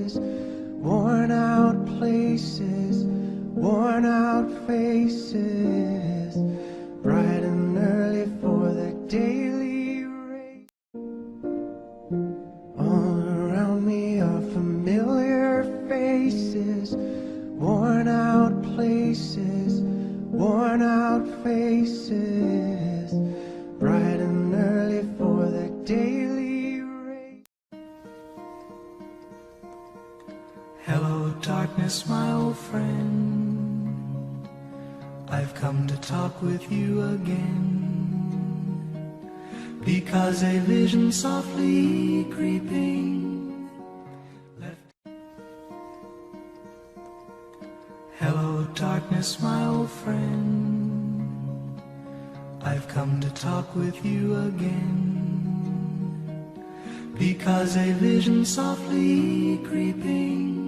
faces, worn out places, worn out faces, bright and early for the daily race. All around me are familiar faces, worn out places, worn out faces, bright and early for the daily race. Hello darkness, my old friend, I've come to talk with you again, because a vision softly creeping left. Hello darkness, my old friend, I've come to talk with you again, because a vision softly creeping